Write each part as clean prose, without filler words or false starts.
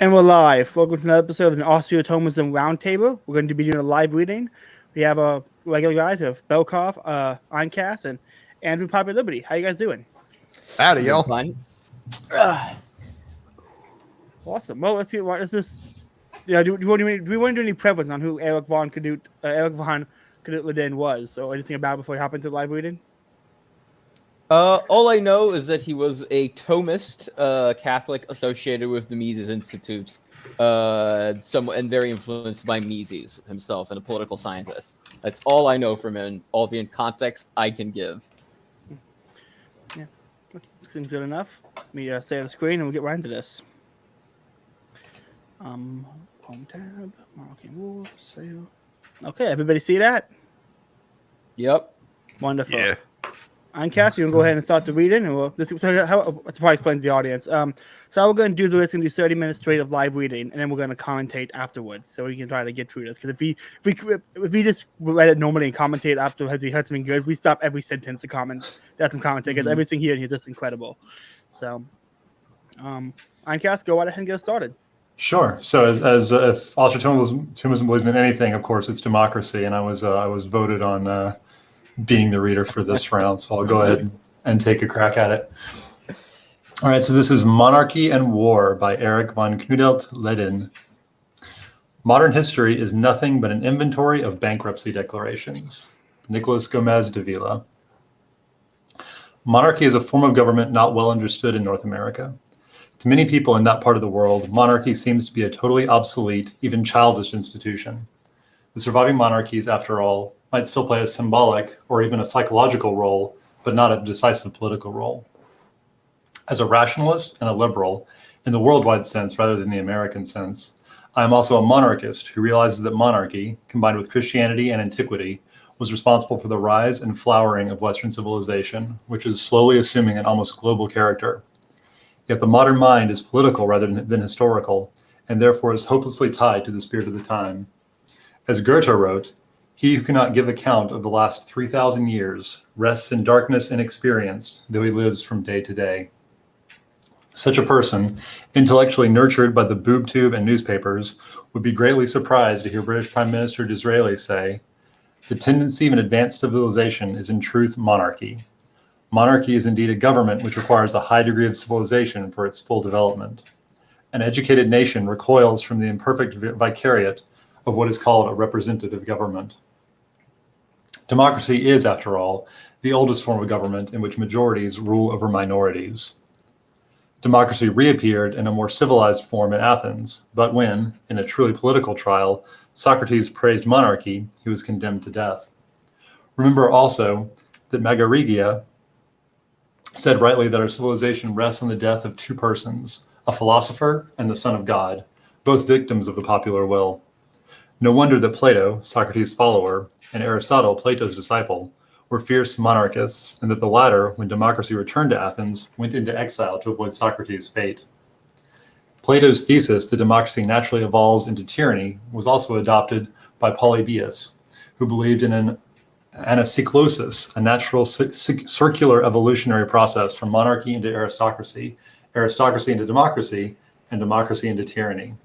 And we're live. Welcome to another episode of an Austro-Thomism Roundtable. We're going to be doing a live reading. We have a regular guys of Bulgakov, Oncast, and Andrew Popular Liberty. How you guys doing? Howdy, y'all. Awesome. Well, let's see. What is this? Yeah. Do we want to do any preference on who Erik von Leddihn was, or anything about it before we hop into the live reading? All I know is that he was a Thomist, Catholic associated with the Mises Institute, and very influenced by Mises himself, and a political scientist. That's all I know from him, all the context I can give. Yeah, that seems good enough. Let me stay on the screen and we'll get right into this. Home tab, Monarchy rules, sale. Okay, everybody see that? Yep. Wonderful. Yeah. Oncast, you can go ahead and start the reading, and let's probably explain to the audience. So how we're going to do this, we're going to do 30 minutes straight of live reading, and then we're going to commentate afterwards, so we can try to get through this. Because if we just read it normally and commentate afterwards, we heard something good, we stop every sentence to comment. That's some commentate, because everything here is just incredible. So, Oncast, go right ahead and get us started. Sure. So as if Austro-Thomism believes in anything, of course, it's democracy, and I was voted on being the reader for this round, so I'll go ahead and take a crack at it. All right, so this is Monarchy and War by Erik von Leddihn. Modern history is nothing but an inventory of bankruptcy declarations. Nicholas Gomez de Vila. Monarchy is a form of government not well understood in North America. To many people in that part of the world, monarchy seems to be a totally obsolete, even childish institution. The surviving monarchies, after all, might still play a symbolic or even a psychological role, but not a decisive political role. As a rationalist and a liberal, in the worldwide sense rather than the American sense, I am also a monarchist who realizes that monarchy, combined with Christianity and antiquity, was responsible for the rise and flowering of Western civilization, which is slowly assuming an almost global character. Yet the modern mind is political rather than historical, and therefore is hopelessly tied to the spirit of the time. As Goethe wrote, "He who cannot give account of the last 3,000 years rests in darkness inexperienced, though he lives from day to day." Such a person, intellectually nurtured by the boob tube and newspapers, would be greatly surprised to hear British Prime Minister Disraeli say, "The tendency of an advanced civilization is in truth monarchy. Monarchy is indeed a government which requires a high degree of civilization for its full development. An educated nation recoils from the imperfect vicariate of what is called a representative government." Democracy is, after all, the oldest form of government in which majorities rule over minorities. Democracy reappeared in a more civilized form in Athens, but when, in a truly political trial, Socrates praised monarchy, he was condemned to death. Remember also that Magarigia said rightly that our civilization rests on the death of two persons, a philosopher and the Son of God, both victims of the popular will. No wonder that Plato, Socrates' follower, and Aristotle, Plato's disciple, were fierce monarchists, and that the latter, when democracy returned to Athens, went into exile to avoid Socrates' fate. Plato's thesis that democracy naturally evolves into tyranny was also adopted by Polybius, who believed in an anacyclosis, a natural circular evolutionary process from monarchy into aristocracy, aristocracy into democracy, and democracy into tyranny.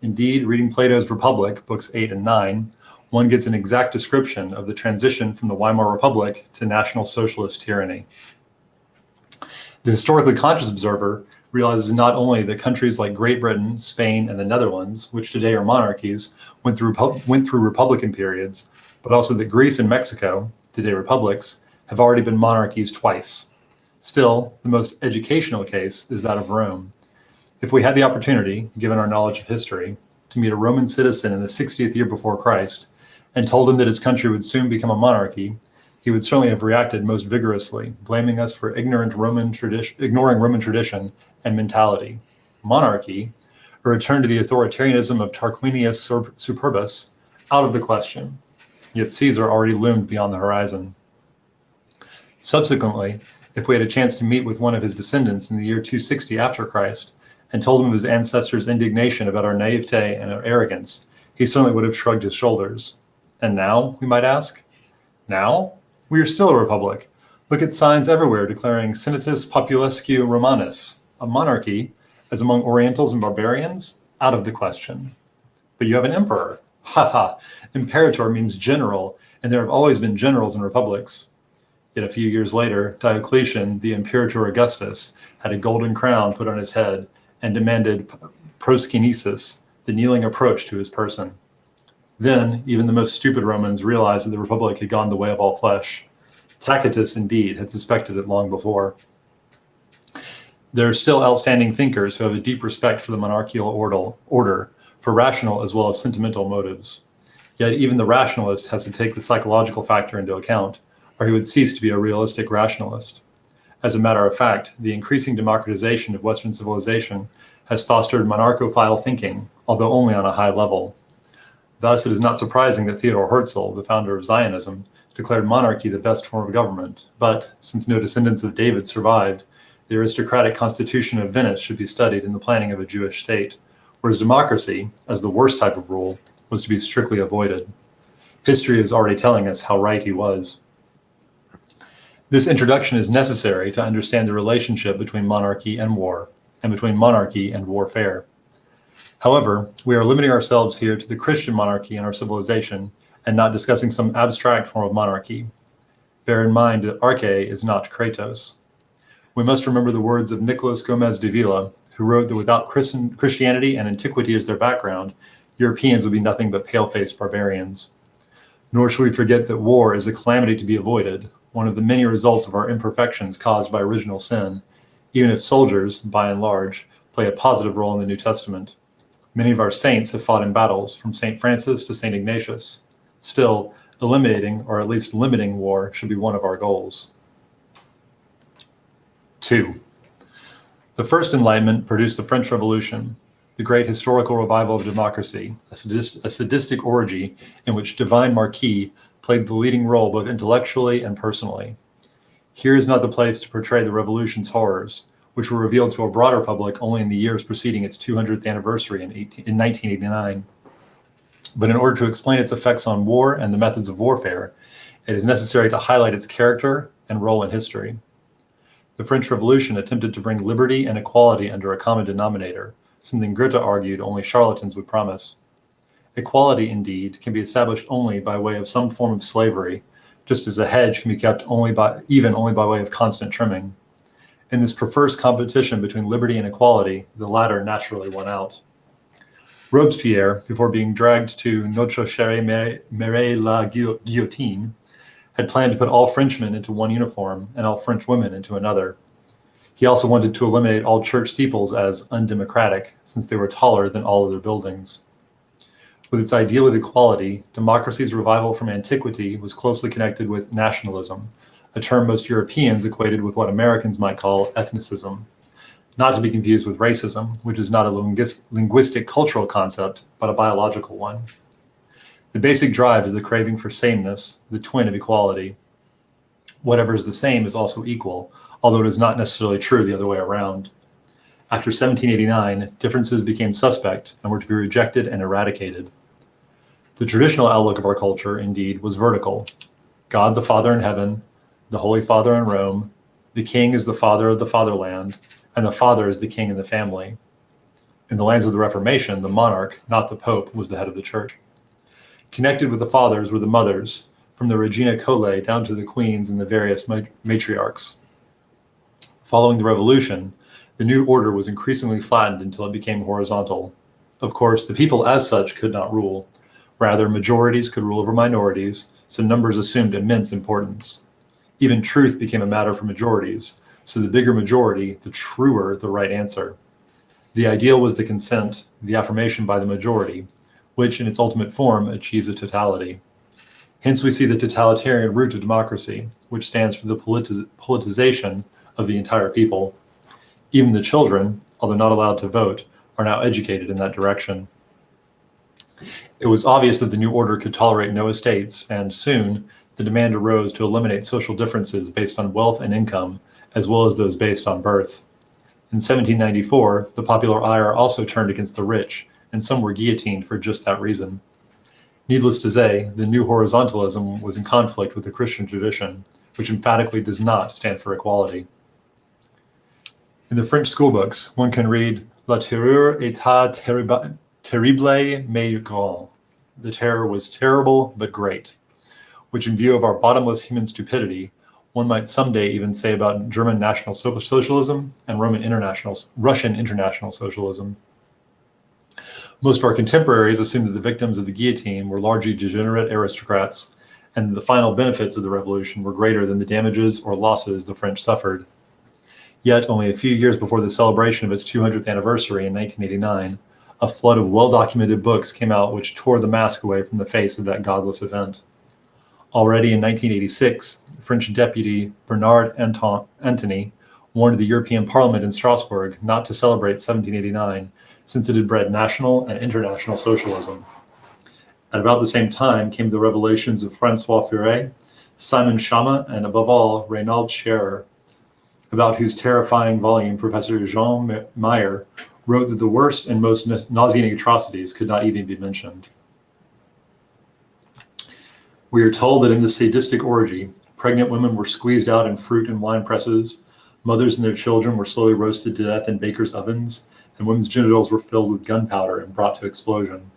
Indeed, reading Plato's Republic, books 8 and 9, one gets an exact description of the transition from the Weimar Republic to National Socialist tyranny. The historically conscious observer realizes not only that countries like Great Britain, Spain, and the Netherlands, which today are monarchies, went through Republican periods, but also that Greece and Mexico, today republics, have already been monarchies twice. Still, the most educational case is that of Rome. If we had the opportunity, given our knowledge of history, to meet a Roman citizen in the 60th year before Christ, and told him that his country would soon become a monarchy, he would certainly have reacted most vigorously, blaming us for ignoring Roman tradition and mentality. Monarchy, a return to the authoritarianism of Tarquinius Superbus, out of the question. Yet Caesar already loomed beyond the horizon. Subsequently, if we had a chance to meet with one of his descendants in the year 260 after Christ, and told him of his ancestors' indignation about our naivete and our arrogance, he certainly would have shrugged his shoulders. And now, we might ask? Now? We are still a republic. Look at signs everywhere declaring Senatus Populesque Romanus, a monarchy, as among Orientals and barbarians, out of the question. But you have an emperor. Haha, imperator means general, and there have always been generals in republics. Yet a few years later, Diocletian, the Imperator Augustus, had a golden crown put on his head and demanded proskynesis, the kneeling approach to his person. Then, even the most stupid Romans realized that the Republic had gone the way of all flesh. Tacitus, indeed, had suspected it long before. There are still outstanding thinkers who have a deep respect for the monarchical order, for rational as well as sentimental motives. Yet even the rationalist has to take the psychological factor into account, or he would cease to be a realistic rationalist. As a matter of fact, the increasing democratization of Western civilization has fostered monarchophile thinking, although only on a high level. Thus, it is not surprising that Theodor Herzl, the founder of Zionism, declared monarchy the best form of government, but since no descendants of David survived, the aristocratic constitution of Venice should be studied in the planning of a Jewish state, whereas democracy, as the worst type of rule, was to be strictly avoided. History is already telling us how right he was. This introduction is necessary to understand the relationship between monarchy and war, and between monarchy and warfare. However, we are limiting ourselves here to the Christian monarchy in our civilization and not discussing some abstract form of monarchy. Bear in mind that arche is not Kratos. We must remember the words of Nicolas Gomez de Villa, who wrote that without Christianity and antiquity as their background, Europeans would be nothing but pale-faced barbarians. Nor should we forget that war is a calamity to be avoided, one of the many results of our imperfections caused by original sin, even if soldiers, by and large, play a positive role in the New Testament. Many of our saints have fought in battles, from St. Francis to St. Ignatius. Still, eliminating, or at least limiting war should be one of our goals. 2. The First Enlightenment produced the French Revolution, the great historical revival of democracy, a sadistic orgy in which divine marquis played the leading role both intellectually and personally. Here is not the place to portray the revolution's horrors, which were revealed to a broader public only in the years preceding its 200th anniversary in 1989. But in order to explain its effects on war and the methods of warfare, it is necessary to highlight its character and role in history. The French Revolution attempted to bring liberty and equality under a common denominator, something Goethe argued only charlatans would promise. Equality, indeed, can be established only by way of some form of slavery, just as a hedge can be kept only by way of constant trimming. In this perverse competition between liberty and equality, the latter naturally won out. Robespierre, before being dragged to Notre Chère Mère la Guillotine, had planned to put all Frenchmen into one uniform and all French women into another. He also wanted to eliminate all church steeples as undemocratic, since they were taller than all other buildings. With its ideal of equality, democracy's revival from antiquity was closely connected with nationalism, a term most Europeans equated with what Americans might call ethnicism, not to be confused with racism, which is not a linguistic cultural concept, but a biological one. The basic drive is the craving for sameness, the twin of equality. Whatever is the same is also equal, although it is not necessarily true the other way around. After 1789, differences became suspect and were to be rejected and eradicated. The traditional outlook of our culture, indeed, was vertical. God the Father in heaven, the Holy Father in Rome, the king is the father of the fatherland, and the father is the king in the family. In the lands of the Reformation, the monarch, not the Pope, was the head of the church. Connected with the fathers were the mothers, from the Regina Coeli down to the queens and the various matriarchs. Following the Revolution, the new order was increasingly flattened until it became horizontal. Of course, the people as such could not rule. Rather, majorities could rule over minorities, so numbers assumed immense importance. Even truth became a matter for majorities, so the bigger majority, the truer the right answer. The ideal was the consent, the affirmation by the majority, which in its ultimate form achieves a totality. Hence we see the totalitarian root of democracy, which stands for the politicization of the entire people. Even the children, although not allowed to vote, are now educated in that direction. It was obvious that the new order could tolerate no estates, and soon the demand arose to eliminate social differences based on wealth and income, as well as those based on birth. In 1794, the popular ire also turned against the rich, and some were guillotined for just that reason. Needless to say, the new horizontalism was in conflict with the Christian tradition, which emphatically does not stand for equality. In the French schoolbooks, one can read, La terreur était terrible mais grand. The terror was terrible but great, which in view of our bottomless human stupidity, one might someday even say about German National Socialism and Russian International Socialism. Most of our contemporaries assume that the victims of the guillotine were largely degenerate aristocrats, and that the final benefits of the revolution were greater than the damages or losses the French suffered. Yet, only a few years before the celebration of its 200th anniversary in 1989, a flood of well-documented books came out which tore the mask away from the face of that godless event. Already in 1986, French deputy Bernard Antony warned the European Parliament in Strasbourg not to celebrate 1789, since it had bred national and international socialism. At about the same time came the revelations of Francois Furet, Simon Schama, and above all, Reynaud Scherer, about whose terrifying volume Professor Jean Meyer wrote that the worst and most nauseating atrocities could not even be mentioned. We are told that in the sadistic orgy, pregnant women were squeezed out in fruit and wine presses, mothers and their children were slowly roasted to death in bakers' ovens, and women's genitals were filled with gunpowder and brought to explosion.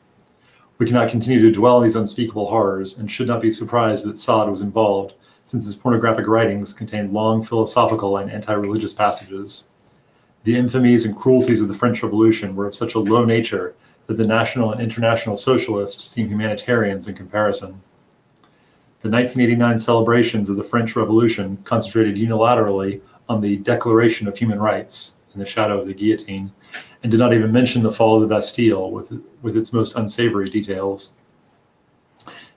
We cannot continue to dwell on these unspeakable horrors and should not be surprised that Sade was involved, since his pornographic writings contained long philosophical and anti-religious passages. The infamies and cruelties of the French Revolution were of such a low nature that the national and international socialists seem humanitarians in comparison. The 1989 celebrations of the French Revolution concentrated unilaterally on the Declaration of Human Rights in the shadow of the guillotine, and did not even mention the fall of the Bastille with its most unsavory details.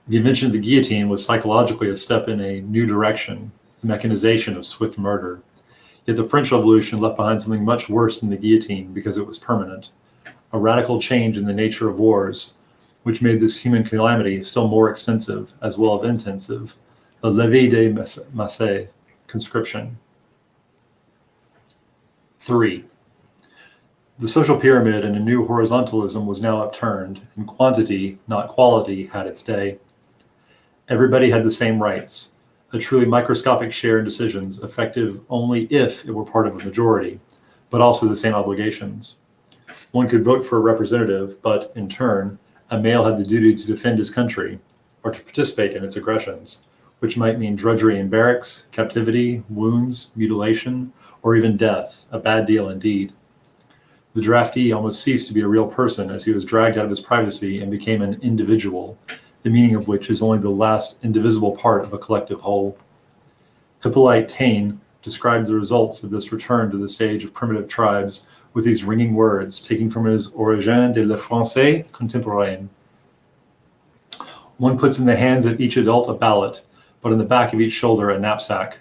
The invention of the guillotine was psychologically a step in a new direction, the mechanization of swift murder. Yet the French Revolution left behind something much worse than the guillotine because it was permanent, a radical change in the nature of wars, which made this human calamity still more expensive as well as intensive, the levée de masse, conscription. 3. The social pyramid in a new horizontalism was now upturned, and quantity, not quality, had its day. Everybody had the same rights, a truly microscopic share in decisions, effective only if it were part of a majority, but also the same obligations. One could vote for a representative, but, in turn, a male had the duty to defend his country, or to participate in its aggressions, which might mean drudgery in barracks, captivity, wounds, mutilation, or even death, a bad deal indeed. The draftee almost ceased to be a real person as he was dragged out of his privacy and became an individual, the meaning of which is only the last indivisible part of a collective whole. Hippolyte Taine described the results of this return to the stage of primitive tribes with these ringing words, taking from his Origine de la Français contemporaine. One puts in the hands of each adult a ballot, but in the back of each shoulder a knapsack,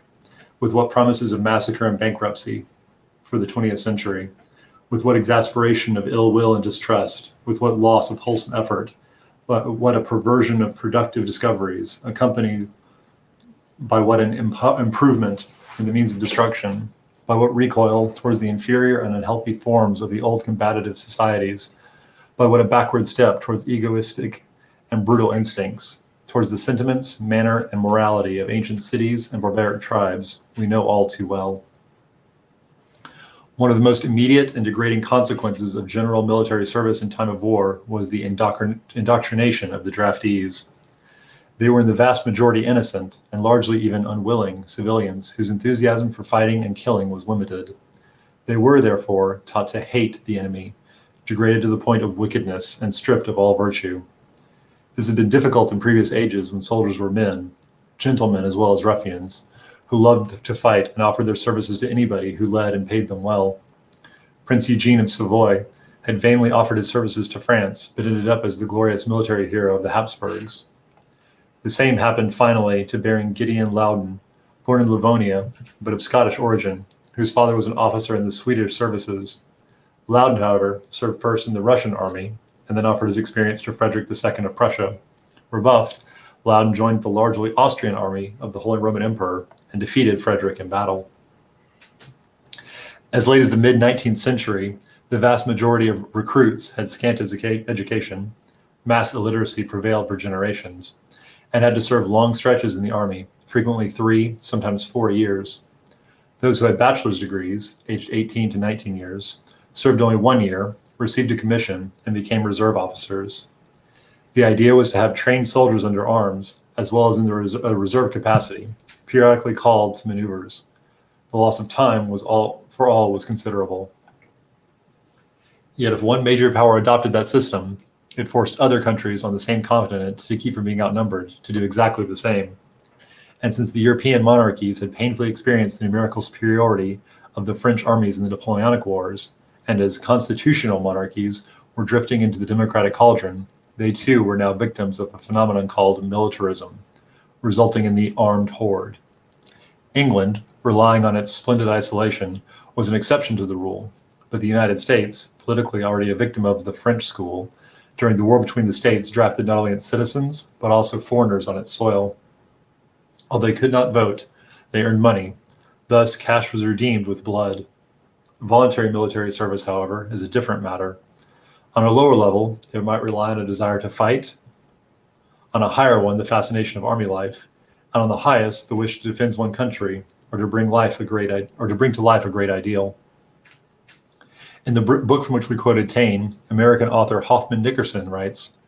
with what promises of massacre and bankruptcy for the 20th century, with what exasperation of ill will and distrust, with what loss of wholesome effort, but what a perversion of productive discoveries, accompanied by what an improvement in the means of destruction, by what recoil towards the inferior and unhealthy forms of the old combative societies, by what a backward step towards egoistic and brutal instincts, towards the sentiments, manner, and morality of ancient cities and barbaric tribes, we know all too well. One of the most immediate and degrading consequences of general military service in time of war was the indoctrination of the draftees. They were in the vast majority innocent, and largely even unwilling, civilians whose enthusiasm for fighting and killing was limited. They were, therefore, taught to hate the enemy, degraded to the point of wickedness and stripped of all virtue. This had been difficult in previous ages when soldiers were men, gentlemen as well as ruffians, who loved to fight and offered their services to anybody who led and paid them well. Prince Eugene of Savoy had vainly offered his services to France, but ended up as the glorious military hero of the Habsburgs. The same happened finally to Baron Gideon Loudon, born in Livonia, but of Scottish origin, whose father was an officer in the Swedish services. Loudon, however, served first in the Russian army, and then offered his experience to Frederick II of Prussia. Rebuffed, Loudon joined the largely Austrian army of the Holy Roman Emperor and defeated Frederick in battle. As late as the mid-19th century, the vast majority of recruits had scant education, mass illiteracy prevailed for generations, and had to serve long stretches in the army, frequently 3, sometimes 4 years. Those who had bachelor's degrees, aged 18 to 19 years, served only 1 year, received a commission, and became reserve officers. The idea was to have trained soldiers under arms, as well as in the reserve capacity, periodically called to maneuvers. The loss of time was considerable. Yet if one major power adopted that system, it forced other countries on the same continent to keep from being outnumbered to do exactly the same. And since the European monarchies had painfully experienced the numerical superiority of the French armies in the Napoleonic Wars, and as constitutional monarchies were drifting into the democratic cauldron, they too were now victims of a phenomenon called militarism, resulting in the armed horde. England, relying on its splendid isolation, was an exception to the rule, but the United States, politically already a victim of the French school, during the war between the states drafted not only its citizens, but also foreigners on its soil. Although they could not vote, they earned money. Thus, cash was redeemed with blood. Voluntary military service, however, is a different matter. On a lower level, it might rely on a desire to fight. On a higher one, the fascination of army life. And on the highest, the wish to defend one's country or to bring to life a great ideal. In the book from which we quoted Taine, American author Hoffman Nickerson writes,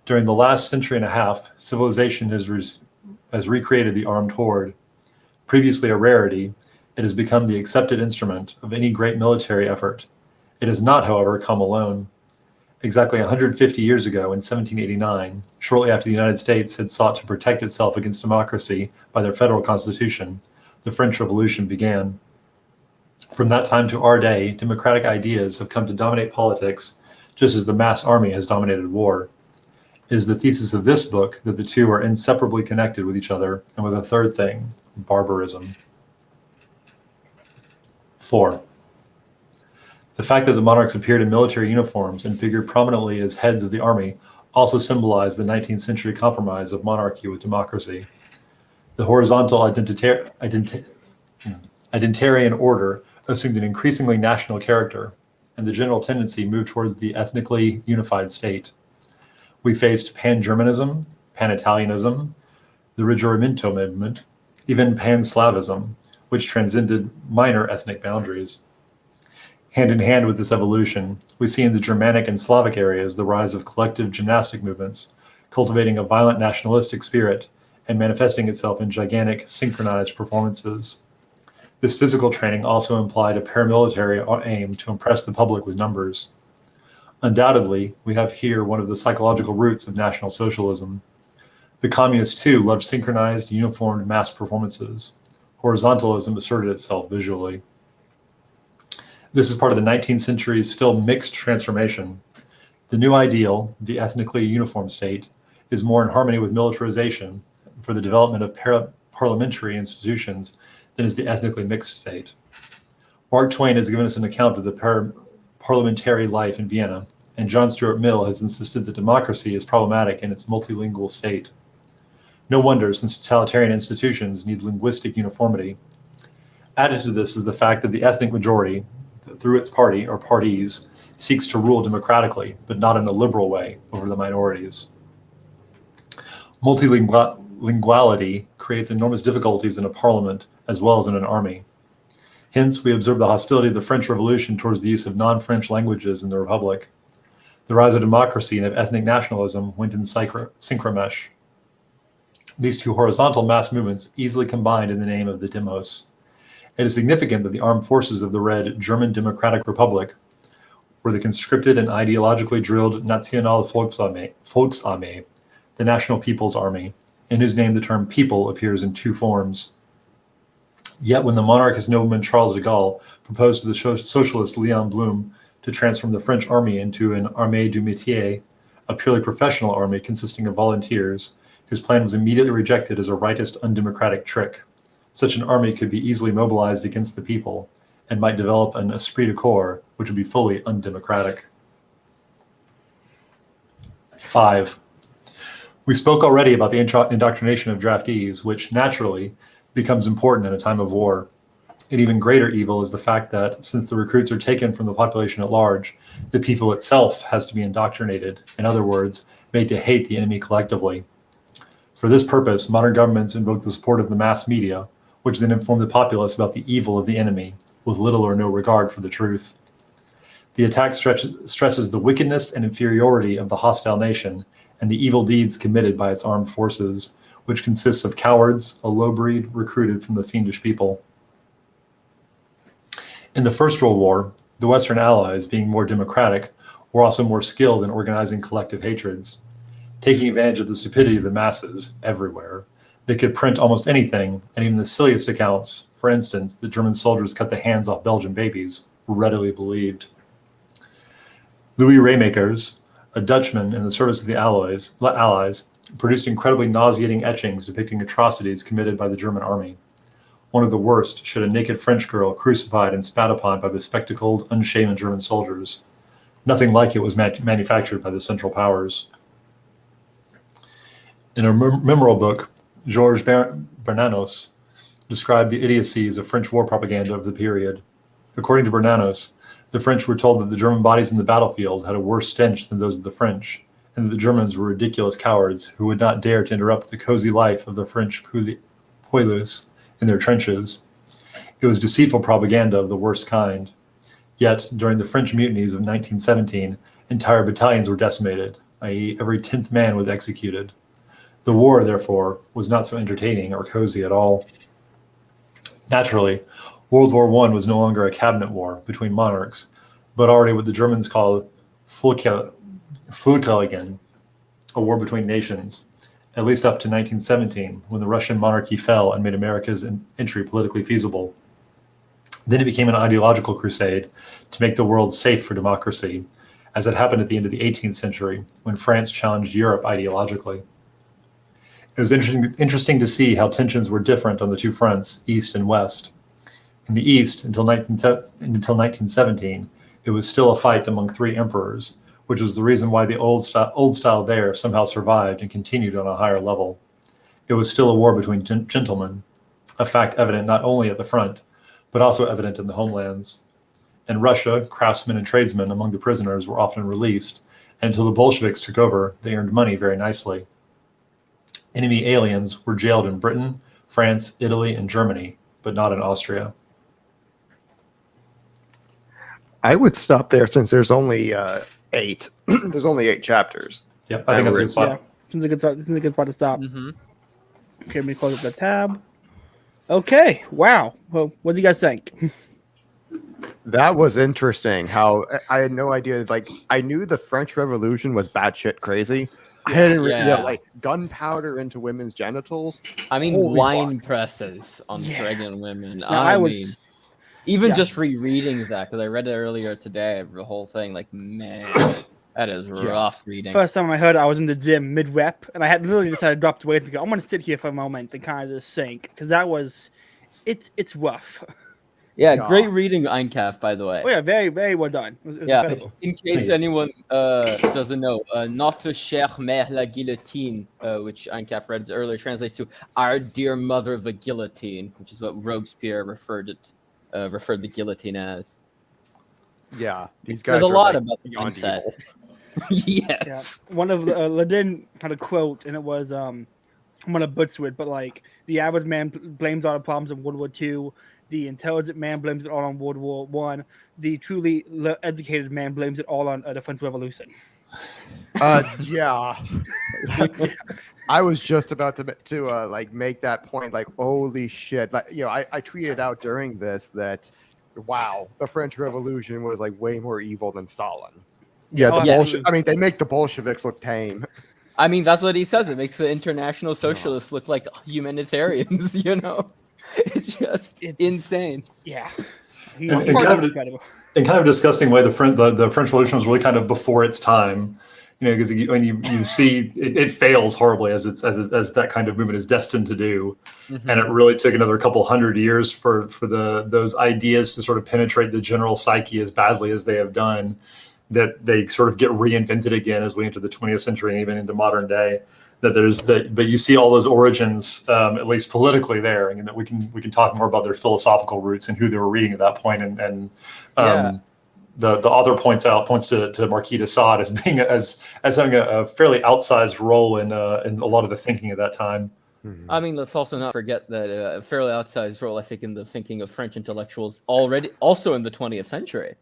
"During the last century and a half, civilization has recreated the armed horde. Previously a rarity, it has become the accepted instrument of any great military effort. It has not, however, come alone. Exactly 150 years ago, in 1789, shortly after the United States had sought to protect itself against democracy by their federal constitution, the French Revolution began. From that time to our day, democratic ideas have come to dominate politics, just as the mass army has dominated war. It is the thesis of this book that the two are inseparably connected with each other, and with a third thing, barbarism." 4. The fact that the monarchs appeared in military uniforms and figured prominently as heads of the army also symbolized the 19th century compromise of monarchy with democracy. The horizontal identitarian order assumed an increasingly national character, and the general tendency moved towards the ethnically unified state. We faced pan-Germanism, pan-Italianism, the Risorgimento movement, even pan-Slavism, which transcended minor ethnic boundaries. Hand in hand with this evolution, we see in the Germanic and Slavic areas the rise of collective gymnastic movements, cultivating a violent nationalistic spirit and manifesting itself in gigantic synchronized performances. This physical training also implied a paramilitary aim to impress the public with numbers. Undoubtedly, we have here one of the psychological roots of National Socialism. The communists too loved synchronized, uniformed mass performances. Horizontalism asserted itself visually. This is part of the 19th century's still mixed transformation. The new ideal, the ethnically uniform state, is more in harmony with militarization for the development of parliamentary institutions than is the ethnically mixed state. Mark Twain has given us an account of the parliamentary life in Vienna, and John Stuart Mill has insisted that democracy is problematic in its multilingual state. No wonder, since totalitarian institutions need linguistic uniformity. Added to this is the fact that the ethnic majority, through its party or parties, seeks to rule democratically, but not in a liberal way, over the minorities. Multilinguality creates enormous difficulties in a parliament as well as in an army. Hence, we observe the hostility of the French Revolution towards the use of non-French languages in the Republic. The rise of democracy and of ethnic nationalism went in synchromesh. These two horizontal mass movements easily combined in the name of the Demos. It is significant that the armed forces of the Red German Democratic Republic were the conscripted and ideologically drilled National Volksarmee, the National People's Army, in whose name the term people appears in two forms. Yet when the monarchist nobleman Charles de Gaulle proposed to the socialist Léon Blum to transform the French army into an armée du métier, a purely professional army consisting of volunteers, his plan was immediately rejected as a rightist undemocratic trick. Such an army could be easily mobilized against the people and might develop an esprit de corps which would be fully undemocratic. 5. We spoke already about the indoctrination of draftees, which naturally becomes important in a time of war. An even greater evil is the fact that, since the recruits are taken from the population at large, the people itself has to be indoctrinated, in other words, made to hate the enemy collectively. For this purpose, modern governments invoke the support of the mass media, which then inform the populace about the evil of the enemy, with little or no regard for the truth. The attack stresses the wickedness and inferiority of the hostile nation and the evil deeds committed by its armed forces, which consists of cowards, a low breed recruited from the fiendish people. In the First World War, the Western Allies, being more democratic, were also more skilled in organizing collective hatreds. Taking advantage of the stupidity of the masses everywhere, they could print almost anything, and even the silliest accounts, for instance, that German soldiers cut the hands off Belgian babies, were readily believed. Louis Raymakers, a Dutchman in the service of the Allies, produced incredibly nauseating etchings depicting atrocities committed by the German army. One of the worst showed a naked French girl crucified and spat upon by bespectacled, unshaven German soldiers. Nothing like it was manufactured by the Central Powers. In a memorable book, Georges Bernanos described the idiocies of French war propaganda of the period. According to Bernanos, the French were told that the German bodies in the battlefield had a worse stench than those of the French, and that the Germans were ridiculous cowards who would not dare to interrupt the cozy life of the French poilus in their trenches. It was deceitful propaganda of the worst kind. Yet, during the French mutinies of 1917, entire battalions were decimated, i.e., every 10th man was executed. The war, therefore, was not so entertaining or cozy at all. Naturally, World War I was no longer a cabinet war between monarchs, but already what the Germans call Völkerkrieg, a war between nations, at least up to 1917, when the Russian monarchy fell and made America's entry politically feasible. Then it became an ideological crusade to make the world safe for democracy, as it happened at the end of the 18th century, when France challenged Europe ideologically. It was interesting to see how tensions were different on the two fronts, East and West. In the East, until 1917, it was still a fight among three emperors, which was the reason why the old style there somehow survived and continued on a higher level. It was still a war between gentlemen, a fact evident not only at the front, but also evident in the homelands. In Russia, craftsmen and tradesmen among the prisoners were often released, and until the Bolsheviks took over, they earned money very nicely. Enemy aliens were jailed in Britain, France, Italy, and Germany, but not in Austria. I would stop there since there's only 8. There's only 8 chapters. Yep, I think that's a good spot. Yeah, seems like a good spot to stop. Mm-hmm. Okay, let me close up the tab. Okay, wow. Well, what do you guys think? That was interesting. How I had no idea. Like, I knew the French Revolution was batshit crazy. I hadn't like gunpowder into women's genitals. I mean, Holy wine fuck. presses on pregnant women. No, I mean, was even just rereading that, because I read it earlier today, the whole thing, like, man, that is rough reading. First time I heard it, I was in the gym mid-rep, and I had literally decided to drop the weights and go, I'm going to sit here for a moment and kind of just sink, because that was, it's rough. Yeah, great reading, Einkaf, by the way. Oh yeah, very, very well done. It was incredible. In case anyone doesn't know, Notre chère mère la guillotine, which Einkaf read earlier, translates to "Our dear mother the guillotine," which is what Robespierre referred the guillotine as. Yeah, these guys. There's a lot like about the beyond mindset. evil. Yes. Yeah. One of Leddihn had a quote, and it was, I'm going to butcher it, but like, the average man blames all the problems of World War II. The intelligent man blames it all on World War One. The truly educated man blames it all on the French Revolution. Yeah. I was just about to like make that point. Like, holy shit! Like, you know, I tweeted out during this that, wow, the French Revolution was like way more evil than Stalin. Yeah, I mean, they make the Bolsheviks look tame. I mean, that's what he says. It makes the international socialists look like humanitarians, you know? It's just insane. Yeah. In kind of a disgusting way, the French Revolution was really kind of before its time, you know, because when you see it fails horribly as that kind of movement is destined to do, and it really took another couple hundred years for those ideas to sort of penetrate the general psyche as badly as they have done, that they sort of get reinvented again as we enter the 20th century and even into modern day. But you see all those origins, at least politically, there, and that we can talk more about their philosophical roots and who they were reading at that point, and the author points to Marquis de Sade as being as having a fairly outsized role in a lot of the thinking at that time. I mean, let's also not forget that a fairly outsized role, I think, in the thinking of French intellectuals also in the 20th century.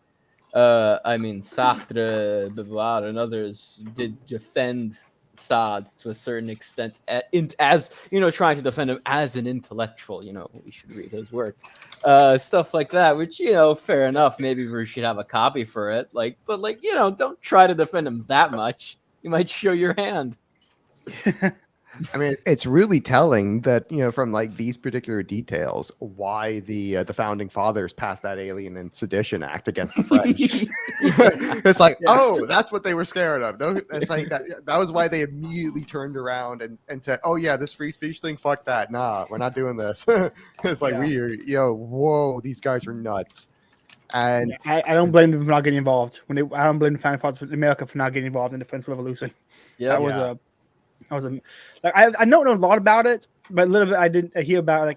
I mean, Sartre, Beauvoir, and others did defend Sade to a certain extent, as trying to defend him as an intellectual. We should read his work, stuff like that. Which fair enough. Maybe we should have a copy for it. But don't try to defend him that much. You might show your hand. I mean, it's really telling that from like these particular details why the founding fathers passed that Alien and Sedition Act against the French. It's like, oh, that's what they were scared of. No, it's like that was why they immediately turned around and said, oh yeah, this free speech thing, fuck that, nah, we're not doing this. It's like whoa, these guys are nuts. And I don't blame them for not getting involved. I don't blame the founding fathers of America for not getting involved in the French Revolution. Yeah, I know a lot about it, but a little bit I didn't hear about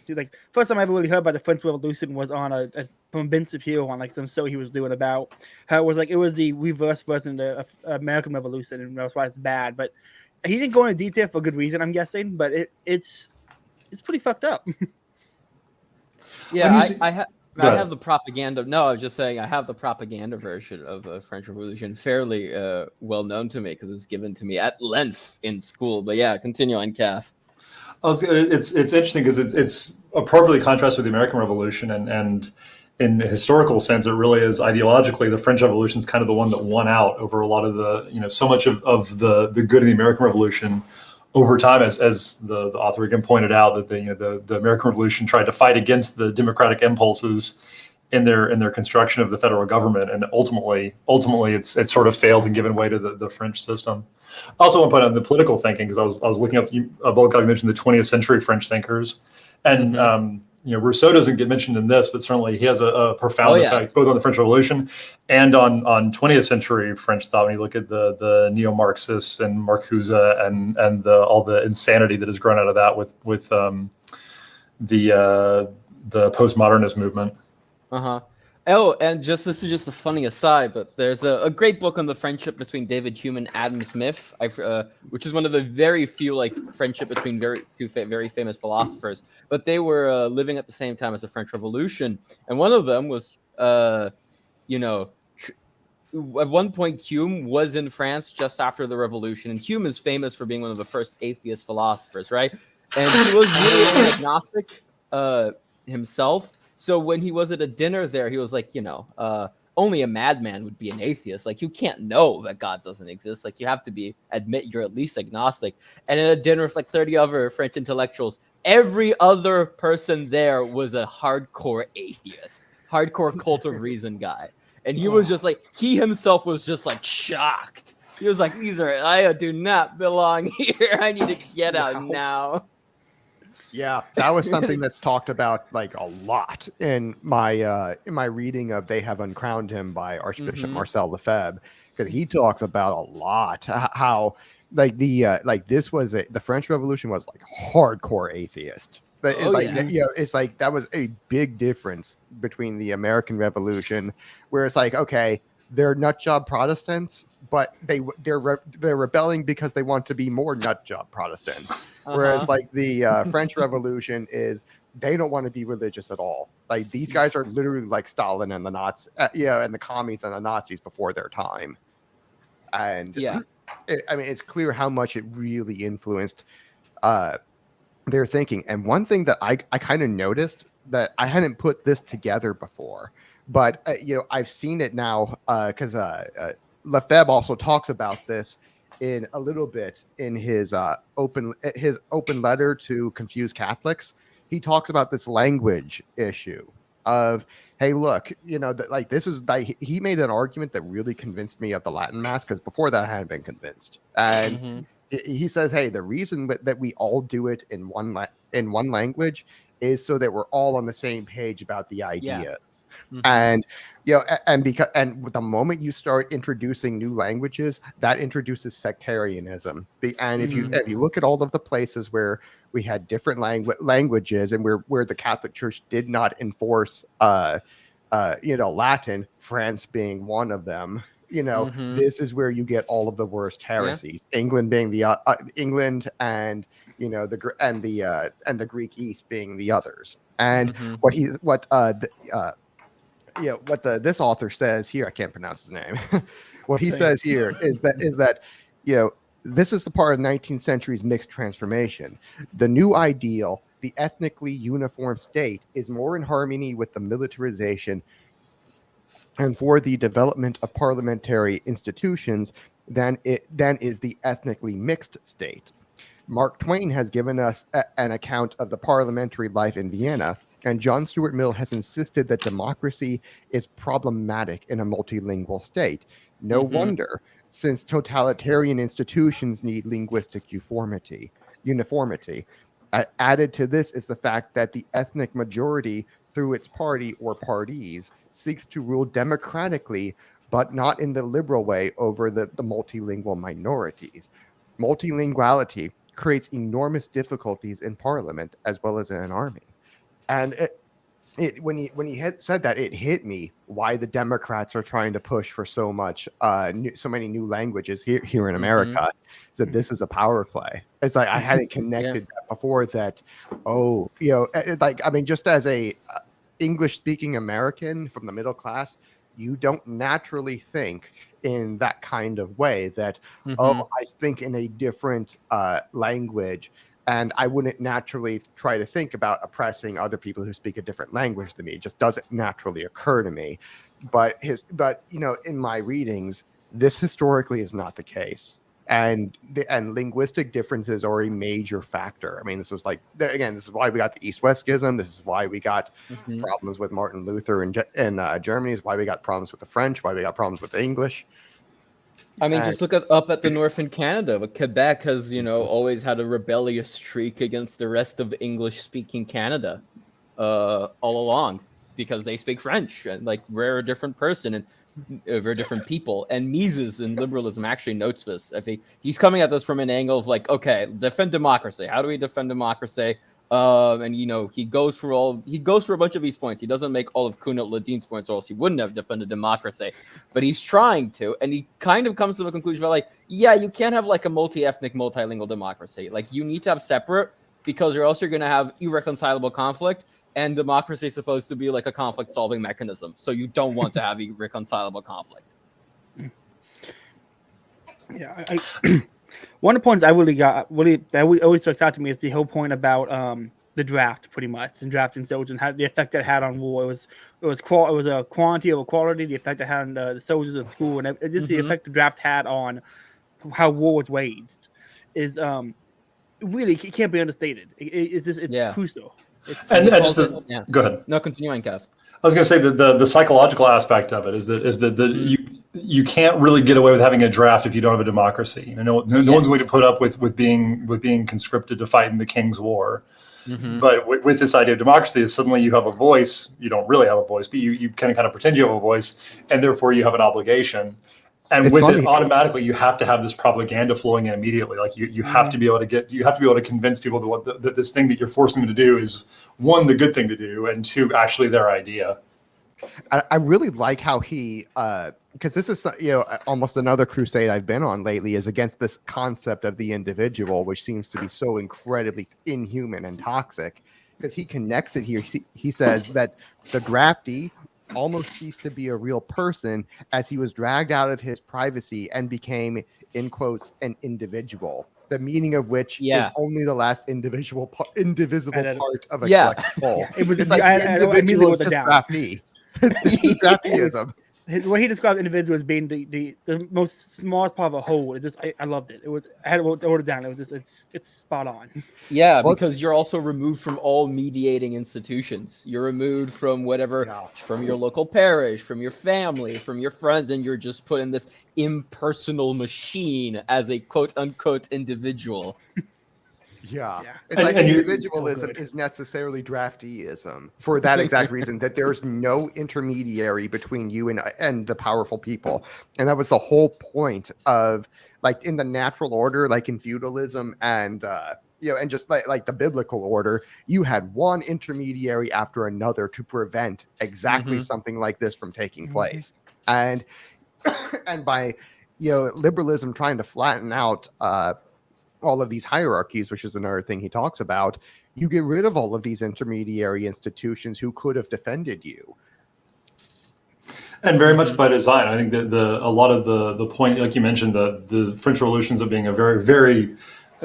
like first time I ever really heard about the French Revolution was on from Ben Shapiro on like some show he was doing about how it was the reverse version of the American Revolution, and that's why it's bad. But he didn't go into detail for good reason, I'm guessing. But it's pretty fucked up. Yeah, I have the propaganda. No, I was just saying I have the propaganda version of the French Revolution fairly well known to me because it was given to me at length in school. But yeah, continue on, Kath. It's interesting because it's appropriately contrasted with the American Revolution, and in a historical sense, it really is ideologically the French Revolution is kind of the one that won out over a lot of the so much of the good in the American Revolution. Over time, as the author again pointed out, that the American Revolution tried to fight against the democratic impulses in their construction of the federal government, and ultimately it's sort of failed and given way to the French system. I also want to point out the political thinking, because I was looking up. Bulgakov mentioned the 20th century French thinkers, and Rousseau doesn't get mentioned in this, but certainly he has a profound effect both on the French Revolution and on 20th century French thought. When you look at the neo-Marxists and Marcuse and all the insanity that has grown out of that with the postmodernist movement. Oh, and this is just a funny aside, but there's a great book on the friendship between David Hume and Adam Smith, which is one of the very few friendship between two very famous philosophers. But they were living at the same time as the French Revolution, and one of them was, at one point Hume was in France just after the Revolution, and Hume is famous for being one of the first atheist philosophers, right? And he was really an agnostic himself. So when he was at a dinner there, he was like, only a madman would be an atheist. Like, you can't know that God doesn't exist. Like, you have to admit you're at least agnostic. And at a dinner with 30 other French intellectuals, every other person there was a hardcore atheist, hardcore cult of reason guy. And he was just he himself was just shocked. He was like, I do not belong here. I need to get out now. Yeah, that was something that's talked about a lot in my reading of "They Have Uncrowned Him" by Archbishop Marcel Lefebvre, because he talks about a lot how this was the French Revolution was hardcore atheist. But it's that was a big difference between the American Revolution, where it's okay, they're nutjob Protestants, but they're rebelling because they want to be more nutjob Protestants. Whereas the French Revolution is they don't want to be religious at all. These guys are literally like Stalin and the Nazis, and the commies and the Nazis before their time. And it's clear how much it really influenced their thinking. And one thing that I kind of noticed that I hadn't put this together before, but I've seen it now because Lefebvre also talks about this in a little bit in his open letter to confused Catholics. He talks about this language issue of, hey, look, this is he made an argument that really convinced me of the Latin Mass, because before that I hadn't been convinced. And he says, hey, the reason that we all do it in one language is so that we're all on the same page about the ideas. And and the moment you start introducing new languages, that introduces sectarianism. And if you look at all of the places where we had different languages and where the Catholic Church did not enforce Latin, France being one of them, this is where you get all of the worst heresies. England being the England, and the Greek East being the others. And what this author says here, I can't pronounce his name. What he says here is that this is the part of the 19th century's mixed transformation. The new ideal, the ethnically uniform state, is more in harmony with the militarization and for the development of parliamentary institutions than is the ethnically mixed state. Mark Twain has given us an account of the parliamentary life in Vienna, and John Stuart Mill has insisted that democracy is problematic in a multilingual state. No wonder, since totalitarian institutions need linguistic uniformity. Added to this is the fact that the ethnic majority, through its party or parties, seeks to rule democratically, but not in the liberal way over the multilingual minorities. Multilinguality creates enormous difficulties in parliament as well as in an army. And when he had said that, it hit me why the Democrats are trying to push for so many new languages here in America. So this is a power play. It's like I hadn't connected that before. That just as a English speaking American from the middle class, you don't naturally think in that kind of way that I think in a different language. And I wouldn't naturally try to think about oppressing other people who speak a different language than me. It just doesn't naturally occur to me. But in my readings, this historically is not the case. And linguistic differences are a major factor. I mean, this is why we got the East-West schism. This is why we got problems with Martin Luther in Germany. Is why we got problems with the French. Why we got problems with the English. I mean, just look up at the north in Canada. But Quebec has, always had a rebellious streak against the rest of English-speaking Canada all along because they speak French and we're a different person and very different people. And Mises in liberalism actually notes this. I think he's coming at this from an angle of okay, defend democracy. How do we defend democracy? And he goes through a bunch of these points. He doesn't make all of Kuehnelt Leddihn's points, or else he wouldn't have defended democracy. But he's trying to, and he kind of comes to the conclusion that you can't have a multi-ethnic, multilingual democracy. You need to have separate, because or else you're going to have irreconcilable conflict. And democracy is supposed to be a conflict-solving mechanism, so you don't want to have irreconcilable conflict. Yeah, one of the points I really got that always sticks out to me is the whole point about the draft, pretty much, and drafting soldiers and how the effect that had on war. It was a quantity over quality. The effect it had on the soldiers in school, and just the effect the draft had on how war was waged is really, it can't be understated. It's crucial. Go ahead. No, continue on, Kev. I was going to say that the psychological aspect of it is that you can't really get away with having a draft if you don't have a democracy. No one's going to put up with being conscripted to fight in the King's War. But with this idea of democracy, is suddenly you have a voice. You don't really have a voice, but you kind of pretend you have a voice, and therefore you have an obligation. And it's with funny. It, automatically, you have to have this propaganda flowing in immediately. You have to be able to convince people that this thing that you're forcing them to do is, one, the good thing to do, and two, actually their idea. I really like how he, because this is almost another crusade I've been on lately, is against this concept of the individual, which seems to be so incredibly inhuman and toxic. Because he connects it here. He says that the draftee almost ceased to be a real person as he was dragged out of his privacy and became, in quotes, an individual. The meaning of which is only the last indivisible part of a collective whole. It was the individual is just draftee. Drafteeism. What he described individual as being the most smallest part of a whole is just I loved it. I had to wrote it down. It was just it's spot on. Yeah, because you're also removed from all mediating institutions. You're removed from from your local parish, from your family, from your friends, and you're just put in this impersonal machine as a quote unquote individual. Yeah. It's individualism is necessarily drafteeism for that exact reason, that there's no intermediary between you and the powerful people. And that was the whole point of in the natural order, in feudalism and and just like the biblical order, you had one intermediary after another to prevent exactly something like this from taking place. And by liberalism trying to flatten out all of these hierarchies, which is another thing he talks about, you get rid of all of these intermediary institutions who could have defended you. And very much by design. I think that a lot of the point, like you mentioned, the French Revolutions of being a very, very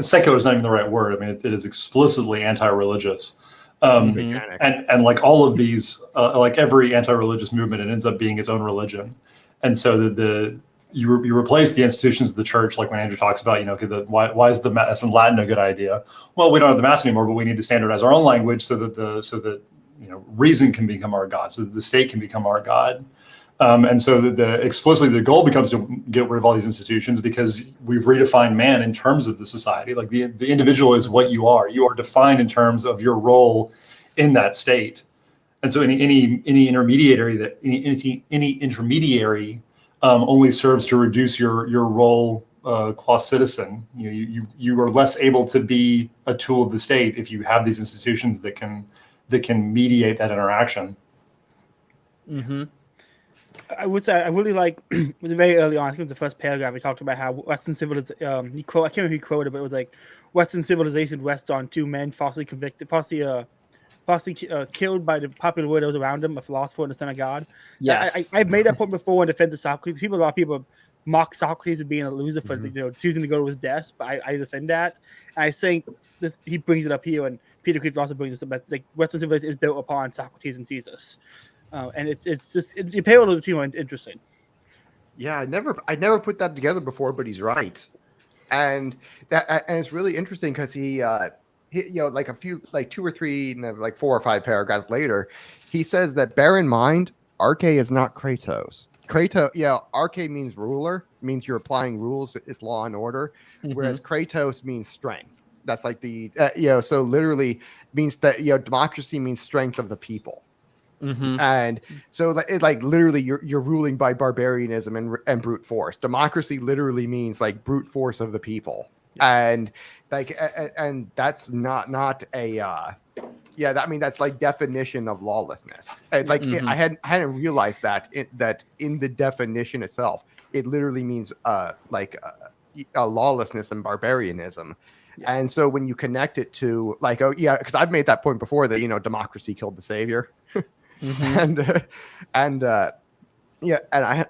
secular is not even the right word. I mean, it is explicitly anti-religious. And like all of these, like every anti-religious movement, it ends up being its own religion. And so you replace the institutions of the church, like when Andrew talks about, why is the Mass in Latin a good idea? Well, we don't have the Mass anymore, but we need to standardize our own language so that reason can become our God, so that the state can become our God. And so explicitly the goal becomes to get rid of all these institutions because we've redefined man in terms of the society. Like the individual is what you are. You are defined in terms of your role in that state. And so any intermediary only serves to reduce your role qua citizen. You are less able to be a tool of the state if you have these institutions that can mediate that interaction. Mm-hmm. I would say I really like. It was very early on. I think it was the first paragraph. He talked about how Western civilization. I can't remember who he quoted, but it was like Western civilization rests on two men falsely convicted, falsely killed by the popular widows around him, a philosopher and the son of God. Yes, I've made that point before in defense of Socrates. A lot of people mock Socrates as being a loser for choosing to go to his death, but I defend that. And I think he brings it up here, and Peter Creed also brings this up. Like Western civilization is built upon Socrates and Caesar. And it's just the parallel between interesting. Yeah, I never put that together before, but he's right, and it's really interesting because he like two or three, like 4 or 5 paragraphs later, he says that bear in mind, arche is not Kratos. Arche means ruler, means you're applying rules, it's law and order, whereas Kratos means strength. That's like so literally means that democracy means strength of the people. And so it's like literally you're ruling by barbarianism and brute force. Democracy literally means like brute force of the people, and like and that's not a I mean that's like definition of lawlessness. It's like I hadn't realized that in the definition itself it literally means lawlessness and barbarianism. And so when you connect it to like because I've made that point before that democracy killed the savior. And I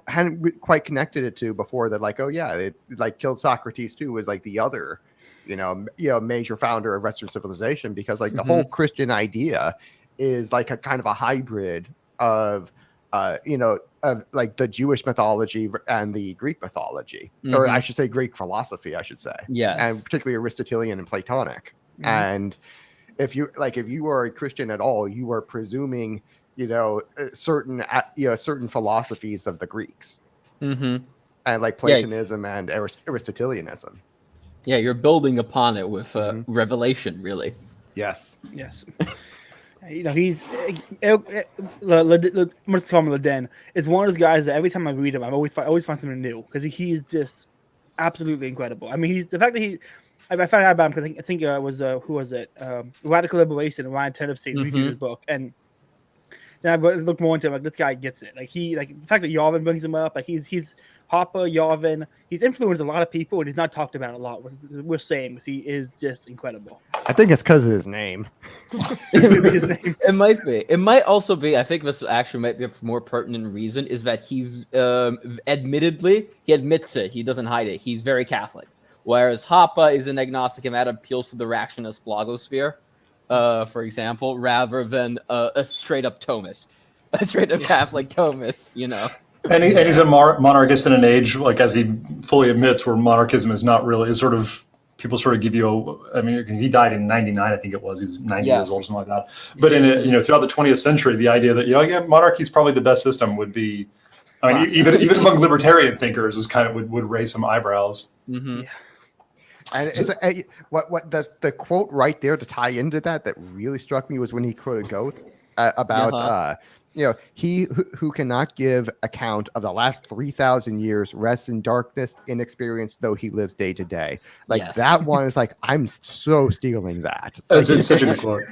hadn't quite connected it to before that it like killed Socrates too was like the other major founder of Western civilization, because like the whole Christian idea is like a kind of a hybrid of like the Jewish mythology and the Greek mythology, or I should say Greek philosophy, and particularly Aristotelian and Platonic. And if you are a Christian at all, you are presuming certain philosophies of the Greeks, and like Platonism and Aristotelianism. Yeah, you're building upon it with revelation, really. Yes. He's let's call him Leddihn. It's one of those guys that every time I read him, I always find something new because he's just absolutely incredible. I mean, he's the fact that I found out about him because I think it was who was it? Radical Liberation and Ryan Tennessee reviewed his book, and then I looked more into him. Like this guy gets it. Like the fact that Yarvin brings him up. Like he's Hopper, Yarvin. He's influenced a lot of people, and he's not talked about a lot. We're saying he is just incredible. I think it's because of his name. It might be. It might also be. I think this actually might be a more pertinent reason is that he's admittedly he admits it. He doesn't hide it. He's very Catholic. Whereas Hoppe is an agnostic, and that appeals to the reactionist blogosphere, for example, rather than a straight-up Thomist, a straight-up Catholic Thomist, And he's a monarchist in an age, like as he fully admits, where monarchism is not really, is sort of, people sort of give you he died in 99, I think it was. He was 90 years old, something like that. But throughout the 20th century, the idea that, monarchy is probably the best system would be, even among libertarian thinkers, is kind of would raise some eyebrows. And it's what the quote right there to tie into that really struck me was when he quoted Goethe about he who cannot give account of the last 3,000 years rests in darkness, inexperienced though he lives day to day. That one is like, I'm so stealing that. It's such a good quote.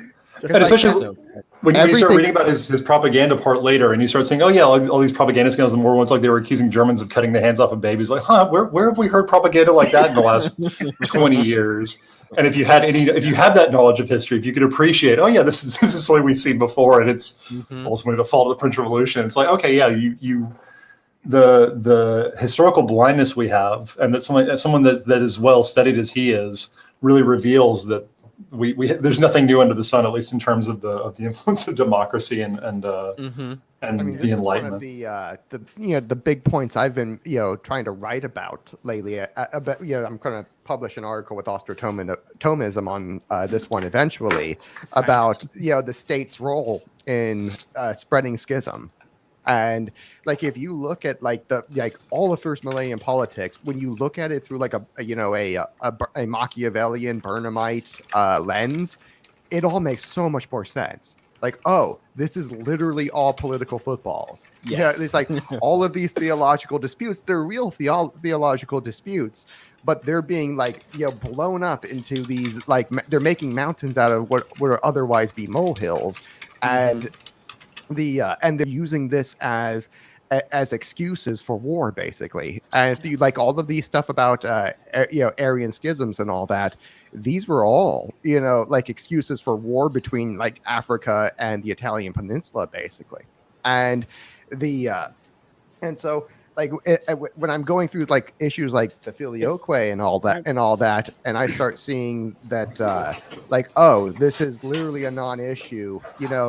And especially So, when you start everything- reading about his propaganda part later, and you start saying, "Oh yeah, all these propaganda scandals." The more ones like they were accusing Germans of cutting the hands off of babies. Like, huh? Where have we heard propaganda like that in the last 20 years? And if you had that knowledge of history, if you could appreciate, oh yeah, this is something we've seen before, and it's ultimately the fault of the French Revolution. It's like, okay, yeah, the historical blindness we have, and that someone that is well studied as he is, really reveals that we there's nothing new under the sun, at least in terms of the influence of democracy and I mean, the this Enlightenment. is one of the big points I've been trying to write about lately. I'm going to publish an article with Austro-Thomism on this one eventually about the state's role in spreading schism. And like if you look at all of first millennium politics, when you look at it through like a Machiavellian Burnhamite lens, it all makes so much more sense. Like, oh, this is literally all political footballs. Yes. Yeah, it's like all of these theological disputes, they're real theological disputes, but they're being blown up into these they're making mountains out of what would otherwise be molehills. And and they're using this as excuses for war, basically. And if you like all of these stuff about Aryan schisms and all that, these were all excuses for war between Africa and the Italian peninsula, basically. And so when I'm going through issues like the filioque and all that, and I start seeing that oh, this is literally a non-issue.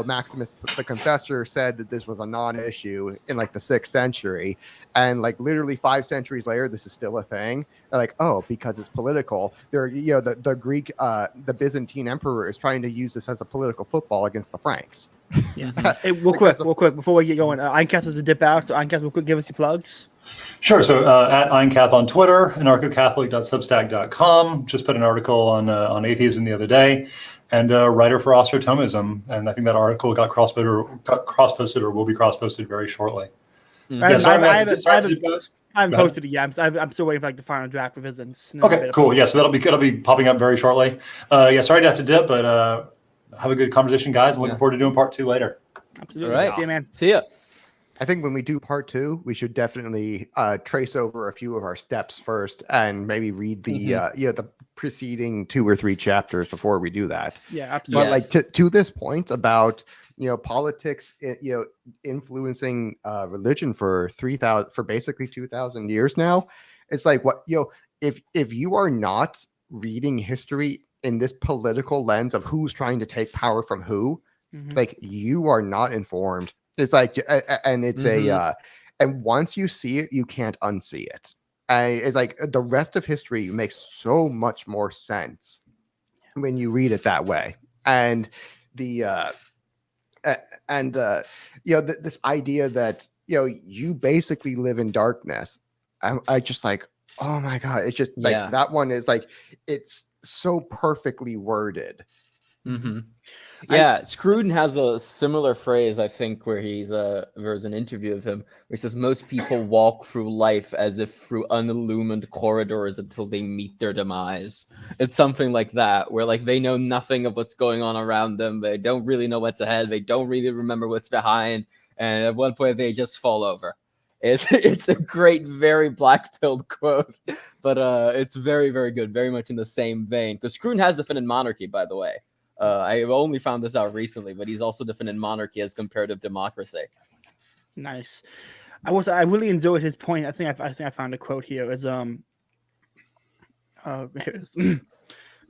Maximus the Confessor said that this was a non-issue in the 6th century, and literally 5 centuries later, this is still a thing. They're oh, because it's political. They're the Greek, the Byzantine emperor is trying to use this as a political football against the Franks. Yeah. Hey, real quick, before we get going, Eincath has to dip out, so Eincath, real quick, give us your plugs. Sure. So at Eincath on Twitter, AnarchoCatholic.substack.com. Just put an article on atheism the other day, and writer for Austro-Thomism. And I think that article got cross-posted or will be cross-posted very shortly. Yeah, I haven't posted it yet. I'm still waiting for the final draft revisions. Okay, cool. Yeah, so that'll be popping up very shortly. Sorry to have to dip, but have a good conversation, guys. Looking forward to doing part 2 later. Absolutely. All right. See you, man. See ya. I think when we do part 2, we should definitely trace over a few of our steps first, and maybe read the the preceding 2 or 3 chapters before we do that. Yeah, absolutely. But to this point about politics, influencing religion for basically 2,000 years now, it's if you are not reading history in this political lens of who's trying to take power from who, you are not informed. It's and it's and once you see it, you can't unsee it. It's the rest of history makes so much more sense when you read it that way. And this idea that you basically live in darkness, I just oh my god, it's just that one is it's so perfectly worded. Yeah, Scruden has a similar phrase, I think, where there's an interview of him where he says most people walk through life as if through unillumined corridors until they meet their demise. It's something like that, where they know nothing of what's going on around them. They don't really know what's ahead. They don't really remember what's behind. And at one point, they just fall over. It's a great, very black-pilled quote, but it's very, very good, very much in the same vein. Because Scruden has defended monarchy, by the way. I only found this out recently, but he's also defended monarchy as comparative democracy. Nice. I really enjoyed his point. I think I found a quote here. Is here it is.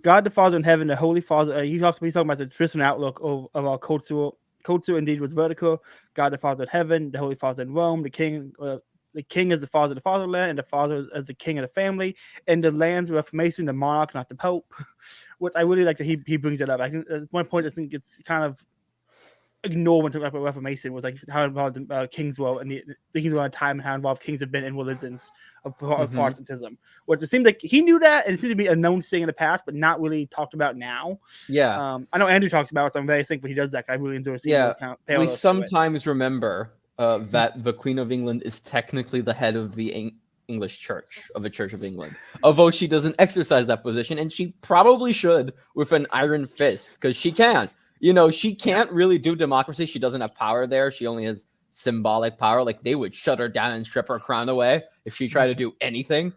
God the Father in heaven, the Holy Father. He's talking about the traditional outlook of our culture. Culture indeed was vertical. God the Father in heaven, the Holy Father in Rome, the King is the father of the fatherland, and the father is the king of the family. And the lands of Reformation, the monarch, not the Pope. What I really like that he brings it up. I think at one point I think it's kind of ignored when talking about Reformation was how involved kings were and the kings were at a time and how involved kings have been in religions of Protestantism. Which it seems like he knew that, and it seems to be a known thing in the past, but not really talked about now. Yeah. I know Andrew talks about it, so I'm very thankful he does that. I really enjoy seeing those kind of we sometimes remember that the Queen of England is technically the head of the English Church, of the Church of England, although she doesn't exercise that position, and she probably should with an iron fist, because she can. she can't really do democracy. She doesn't have power there. She only has symbolic power. Like, they would shut her down and strip her crown away if she tried to do anything.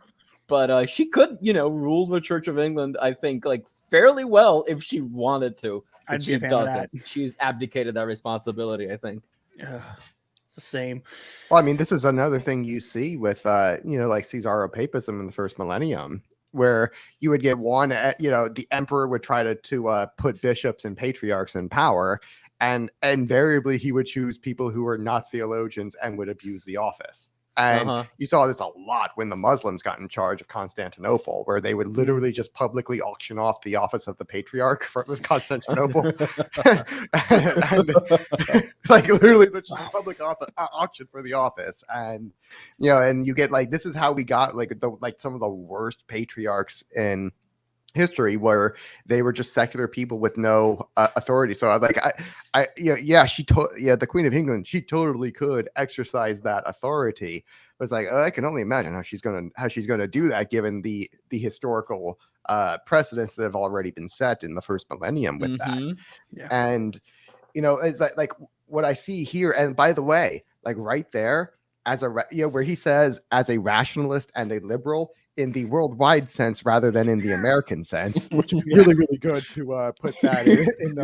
But she could, rule the Church of England, I think, like, fairly well if she wanted to. But she doesn't. She's abdicated that responsibility, I think. It's the same. Well, I mean, this is another thing you see with, like Caesaropapism in the first millennium, where you would get one, the emperor would try to put bishops and patriarchs in power, and invariably he would choose people who were not theologians and would abuse the office. And you saw this a lot when the Muslims got in charge of Constantinople, where they would literally just publicly auction off the office of the patriarch of Constantinople. and, like, literally the public auction for the office. And, and you get, like, this is how we got, like, some of the worst patriarchs in history, where they were just secular people with no authority. So the Queen of England, she totally could exercise that authority. But it's like, I can only imagine how she's gonna do that, given the historical precedents that have already been set in the first millennium with that. Yeah. And it's like what I see here. And by the way, like right there, as where he says, as a rationalist and a liberal, in the worldwide sense rather than in the American sense, which is really, really good to put that in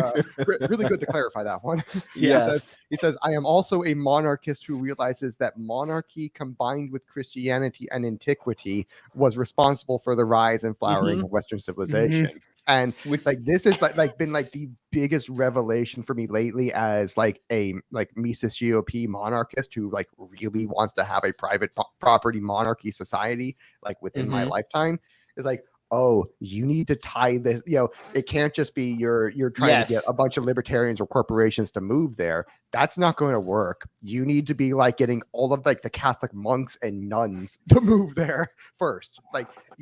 really good to clarify that one. Yes. He says, I am also a monarchist who realizes that monarchy combined with Christianity and antiquity was responsible for the rise and flowering of Western civilization. And this is been the biggest revelation for me lately, as a Mises GOP monarchist who really wants to have a private property monarchy society within my lifetime. Is oh, you need to tie this, it can't just be you're trying to get a bunch of libertarians or corporations to move there. That's not going to work. You need to be getting all of the Catholic monks and nuns to move there first.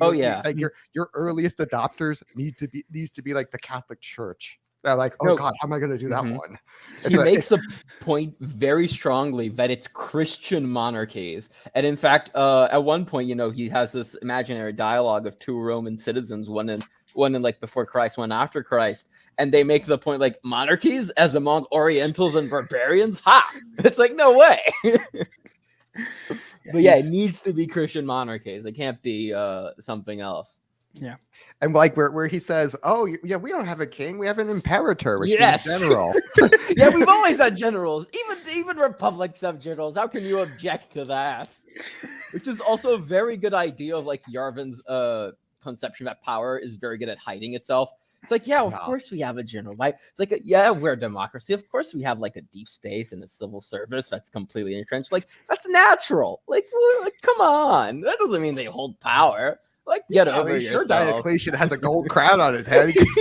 Your earliest adopters needs to be the Catholic Church. They're God, how am I going to do that one? He makes a point very strongly that it's Christian monarchies. And in fact, at one point, he has this imaginary dialogue of two Roman citizens, one in before Christ, one after Christ. And they make the point monarchies as among Orientals and barbarians? Ha! It's no way. But it needs to be Christian monarchies. It can't be something else. Yeah. And where he says, oh, yeah, we don't have a king. We have an imperator, which means general. Yeah, we've always had generals. Even republics have generals. How can you object to that? Which is also a very good idea of Yarvin's conception that power is very good at hiding itself. It's of course we have a general, right? It's we're a democracy. Of course we have a deep state and a civil service that's completely entrenched. That's natural. Come on. That doesn't mean they hold power. Get over yourself. Diocletian has a gold crown on his head. He's just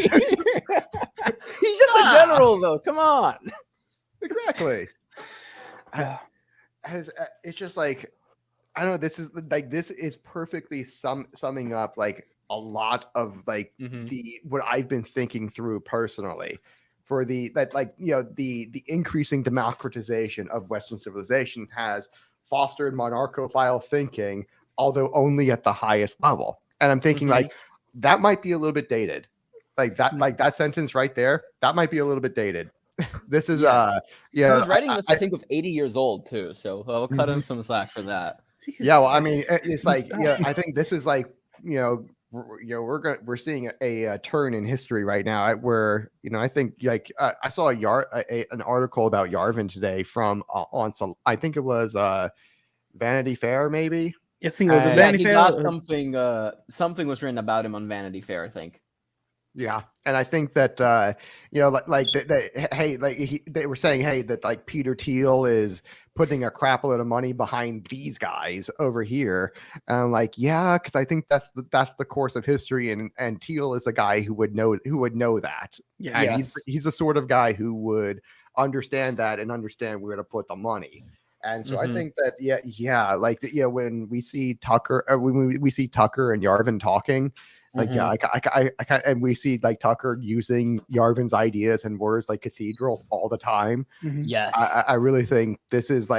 a general, though. Come on. Exactly. It's just I don't know. This is perfectly summing up a lot of what I've been thinking through personally for the increasing democratization of Western civilization has fostered monarchophile thinking, although only at the highest level. And I'm thinking that might be a little bit dated. That sentence right there, that might be a little bit dated. This is he was writing this, I think, with 80 years old too. So I'll cut him some slack for that. Yeah, well, I mean, it's I think this is we're seeing a turn in history right now where I think I saw an article about Yarvin today from on some, I think it was Vanity Fair, maybe. Yes, he got something was written about him on Vanity Fair, I think. Yeah, and I think that they were saying, hey, that Peter Thiel is putting a crap load of money behind these guys over here. And I'm because I think that's the course of history, and Thiel is a guy who would know that. Yeah, and he's the sort of guy who would understand that and understand where to put the money. And so I think that when we see Tucker, when we see Tucker and Yarvin talking, it's and we see Tucker using Yarvin's ideas and words like cathedral all the time. Yes, I really think this is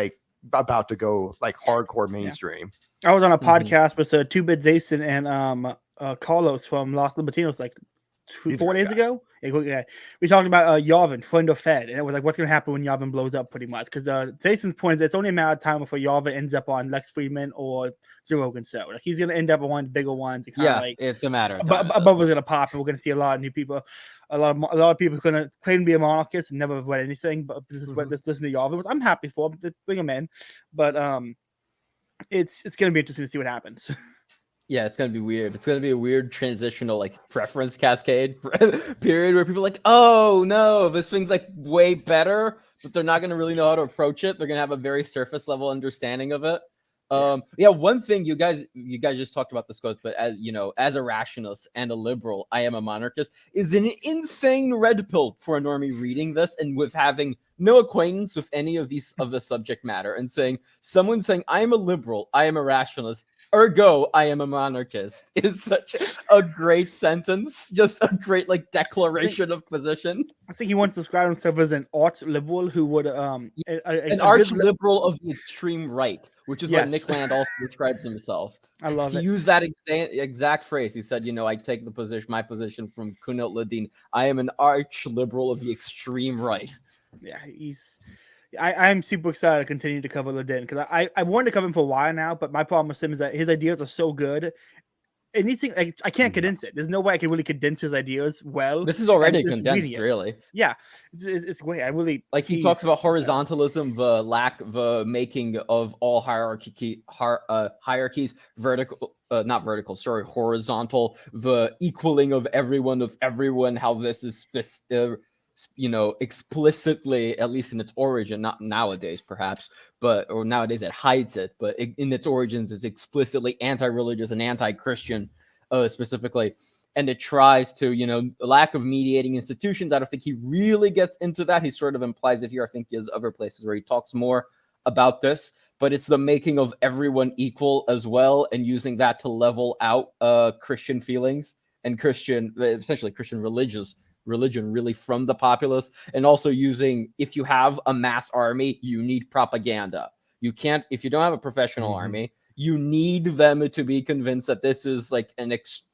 about to go hardcore mainstream. I was on a podcast with 2-Bit Jason and Carlos from Los Libertinos 4 days ago. We talked about Yavin, friend of Fed, and it was like, what's going to happen when Yavin blows up, pretty much. Because Jason's point is it's only a matter of time before Yavin ends up on Lex Friedman or Joe Rogan show. Like, he's going to end up on one of the bigger ones. It's a matter of time. Above is going to pop, and we're going to see a lot of new people. A lot of people who are going to claim to be a monarchist and never read anything, but listen to Yavin. I'm happy for him. Bring him in, but it's going to be interesting to see what happens. Yeah, it's gonna be weird. It's gonna be a weird transitional like preference cascade period where people are like, oh no, this thing's like way better, but they're not gonna really know how to approach it. They're gonna have a very surface level understanding of it. One thing you guys just talked about this goes, but as you know, as a rationalist and a liberal, I am a monarchist, is an insane red pill for a normie reading this and with having no acquaintance with any of the subject matter and someone saying I am a liberal, I am a rationalist, ergo I am a monarchist is such a great sentence, just a great like declaration of position. I think he wants to describe himself as an arch liberal who would an arch liberal of the extreme right, which is what Nick Land also describes himself. I love it. He used that exact phrase. He said, I take my position from Kuehnelt Leddihn. I am an arch liberal of the extreme right. Yeah, I'm super excited to continue to cover Leddihn because I wanted to cover him for a while now, but my problem with him is that his ideas are so good. And these things, I can't condense it. There's no way I can really condense his ideas well. This is already condensed, really. Yeah, it's great. I really like. He talks about horizontalism, the making of all hierarchies vertical, not vertical. Sorry, horizontal. The equaling of everyone. How this is explicitly, at least in its origin, not nowadays perhaps, or nowadays it hides it, but in its origins is explicitly anti-religious and anti-Christian, specifically. And it tries to, lack of mediating institutions. I don't think he really gets into that. He sort of implies it here. I think he has other places where he talks more about this, but it's the making of everyone equal as well, and using that to level out Christian feelings and essentially Christian religion really from the populace, and also using, if you have a mass army, you need propaganda. You can't, if you don't have a professional army, you need them to be convinced that this is like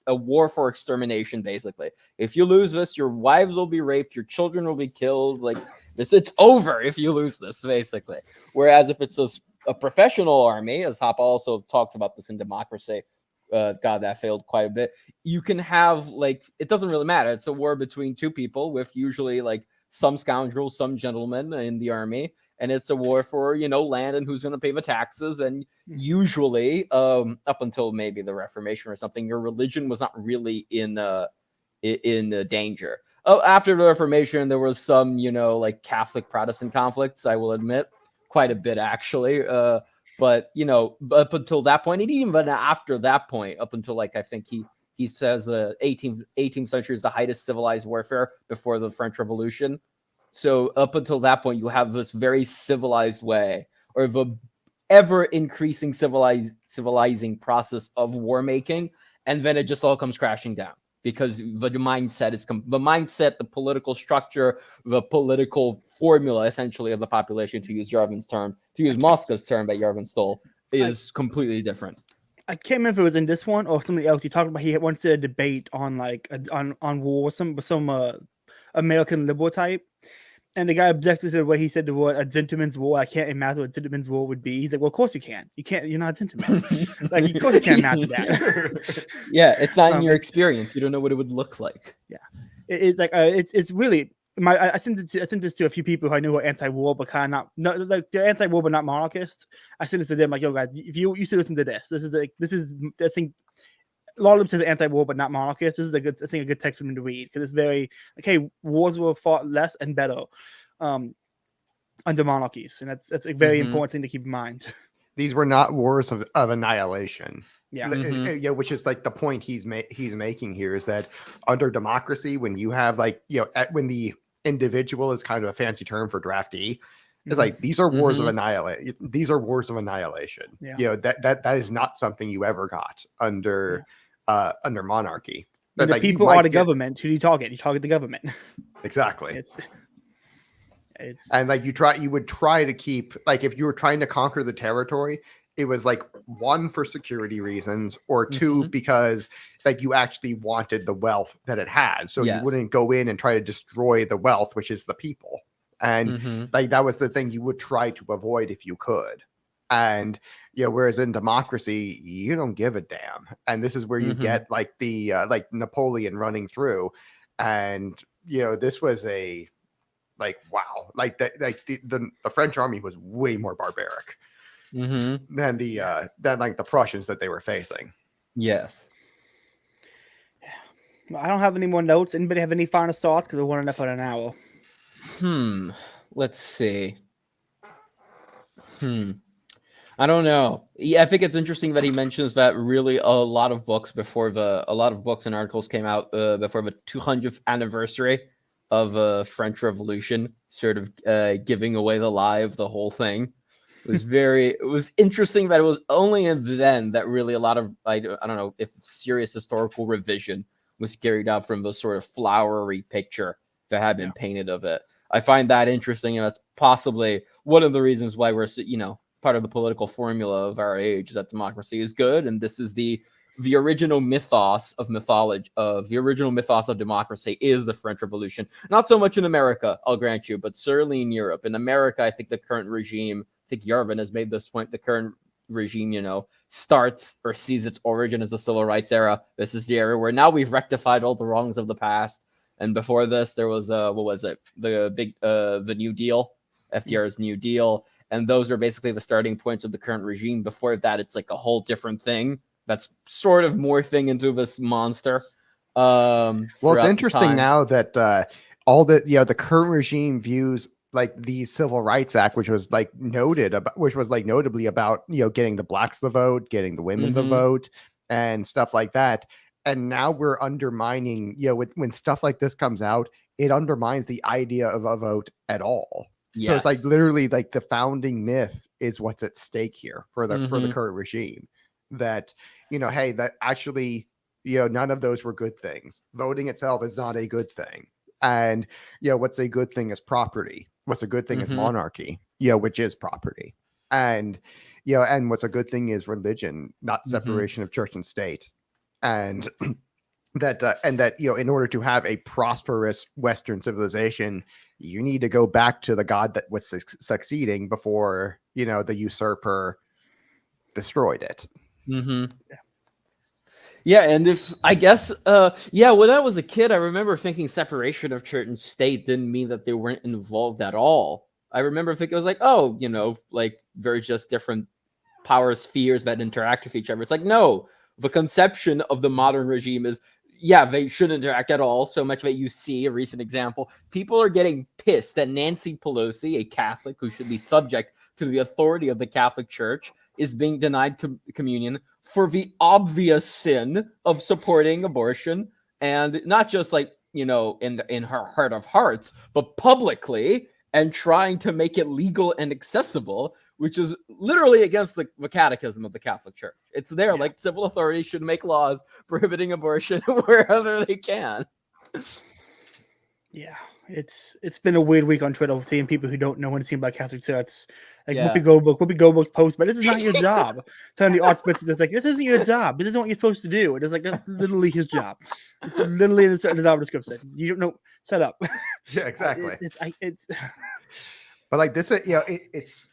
a war for extermination, basically. If you lose this, your wives will be raped, your children will be killed, like this, it's over if you lose this, basically. Whereas if it's a professional army, as Hoppe also talks about this in Democracy, God, that failed quite a bit. You can have it doesn't really matter. It's a war between two people with usually some scoundrels, some gentlemen in the army, and it's a war for land and who's going to pay the taxes. And usually, up until maybe the Reformation or something, your religion was not really in danger. After the Reformation, there was some Catholic Protestant conflicts. I will admit, quite a bit actually. But up until that point, and even after that point, up until I think he says the 18th century is the height of civilized warfare before the French Revolution. So up until that point, you have this very civilized way, or the ever increasing civilizing process of war making, and then it just all comes crashing down. Because the mindset, the political structure, the political formula, essentially, of the population, to use Mosca's term that Yarvin stole, is completely different. I can't remember if it was in this one or somebody else. He talked about he once did a debate on on war with some American liberal type, and the guy objected to the way he said the word "a gentleman's war." I can't imagine what a gentleman's war would be. He's like, "Well, of course you can't. You can't. You're not a gentleman. Of course you can't imagine that." Yeah, it's not in your experience. You don't know what it would look like. Yeah, it's it's really I sent this to a few people who I knew were anti-war, but kind of not they're anti-war but not monarchists. I sent this to them yo guys, if you should listen to this. This is I think a lot of them say anti-war but not monarchists. This is a good text for them to read because it's very wars were fought less and better under monarchies, and that's a very important thing to keep in mind. These were not wars of annihilation. Yeah. Which is the point he's making here is that under democracy, when you have when the individual is kind of a fancy term for draftee, it's these are wars of annihilation. These are wars of annihilation. Yeah. That is not something you ever got under monarchy. When the people are the government. Who do you target? You target the government. Exactly. It's and you would try to keep if you were trying to conquer the territory, it was like one for security reasons, or two because like you actually wanted the wealth that it had, so you wouldn't go in and try to destroy the wealth, which is the people. And like that was the thing you would try to avoid if you could. And whereas in democracy, you don't give a damn. And this is where you get like the like Napoleon running through, and this was a like wow, like that, like the French army was way more barbaric than than like the Prussians that they were facing. Yes. I don't have any more notes. Anybody have any final thoughts? Because we're running up on an hour. Let's see. I don't know. Yeah, I think it's interesting that he mentions that really a lot of books and articles came out before the 200th anniversary of French Revolution, sort of giving away the lie of the whole thing. It was interesting that it was only then that really a lot of, I don't know if serious historical revision was carried out from the sort of flowery picture that had been painted of it. I find that interesting, and that's possibly one of the reasons why we're, part of the political formula of our age is that democracy is good, and this is the original mythos of mythology. The original mythos of democracy is the French Revolution. Not so much in America, I'll grant you, but certainly in Europe. In America, I think the current regime, I think Yarvin has made this point, the current regime, starts or sees its origin as the civil rights era. This is the era where now we've rectified all the wrongs of the past. And before this, there was what was it? The New Deal, FDR's New Deal. And those are basically the starting points of the current regime. Before that, it's like a whole different thing that's sort of morphing into this monster. Well, it's interesting now that all the current regime views like the Civil Rights Act, which was like notably about getting the blacks the vote, getting the women the vote, and stuff like that. And now we're undermining, when stuff like this comes out, it undermines the idea of a vote at all. Yes. So it's like literally like the founding myth is what's at stake here for the current regime. That, hey, that actually, none of those were good things. Voting itself is not a good thing. And, what's a good thing is property. What's a good thing is monarchy, which is property. And, and what's a good thing is religion, not separation of church and state. And that in order to have a prosperous Western civilization, you need to go back to the God that was succeeding before, the usurper destroyed it. Yeah, and when I was a kid, I remember thinking separation of church and state didn't mean that they weren't involved at all. I remember thinking it was like, like very just different power spheres that interact with each other. It's like, no. The conception of the modern regime is, they should interact at all. So much that you see a recent example. People are getting pissed that Nancy Pelosi, a Catholic who should be subject to the authority of the Catholic Church, is being denied communion for the obvious sin of supporting abortion. And not just like, in her heart of hearts, but publicly, and trying to make it legal and accessible, which is literally against the catechism of the Catholic Church. It's there, like civil authorities should make laws prohibiting abortion wherever they can. Yeah, it's been a weird week on Twitter seeing people who don't know anything about Catholic Church. Like Whoopi Goldberg's post, but this is not your job. Telling the Archbishop, it's like, this isn't your job. This isn't what you're supposed to do. It's like, that's literally his job. It's literally in the job description. You don't know. Shut up. Yeah, exactly. It's but like this, it's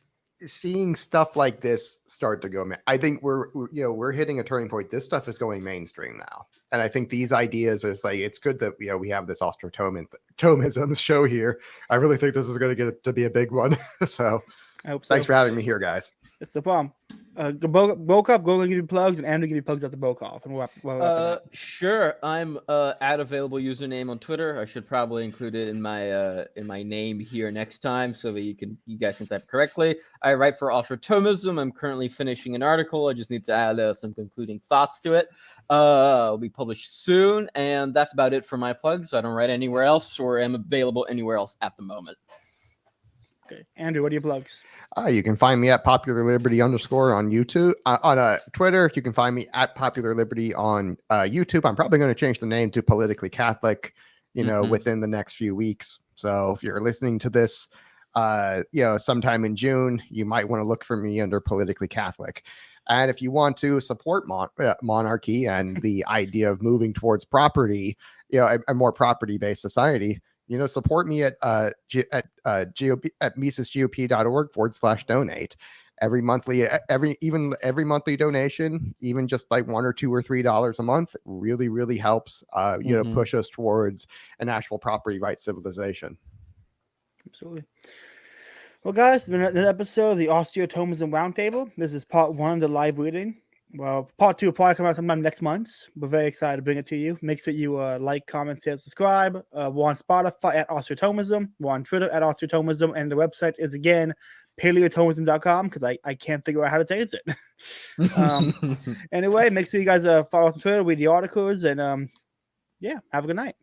seeing stuff like this start to go. I think we're hitting a turning point. This stuff is going mainstream now, and I think these ideas is like, it's good that we have this Austro-Thomism show here. I really think this is going to get to be a big one. So I hope so. Thanks for having me here, guys. It's the bomb. Bulgakov, go and give you plugs, and Andrew give you plugs after Bulgakov. And sure. I'm at available username on Twitter. I should probably include it in my name here next time so that you guys can type correctly. I write for Austro-Thomism. I'm currently finishing an article. I just need to add some concluding thoughts to it. It'll be published soon, and that's about it for my plugs. So I don't write anywhere else or am available anywhere else at the moment. Okay, Andrew, what are your plugs? You can find me at Popular Liberty _ on YouTube. On Twitter, you can find me at Popular Liberty on YouTube. I'm probably going to change the name to Politically Catholic, within the next few weeks. So if you're listening to this sometime in June, you might want to look for me under Politically Catholic. And if you want to support monarchy and the idea of moving towards property, a more property-based society, support me at misesgop.org/donate. Every monthly donation, even just like $1 or $2 or $3 a month, really, really helps, push us towards an actual property rights civilization. Absolutely. Well, guys, it's been an episode of the Austro-Thomism Roundtable. This is part 1 of the live reading. Well, part 2 will probably come out sometime next month. We're very excited to bring it to you. Make sure you like, comment, share, subscribe. We're on Spotify at Austro-Thomism. We're on Twitter at Austro-Thomism. And the website is, again, Paleothomism.com, because I can't figure out how to say it. Anyway, make sure you guys follow us on Twitter, read the articles, and have a good night.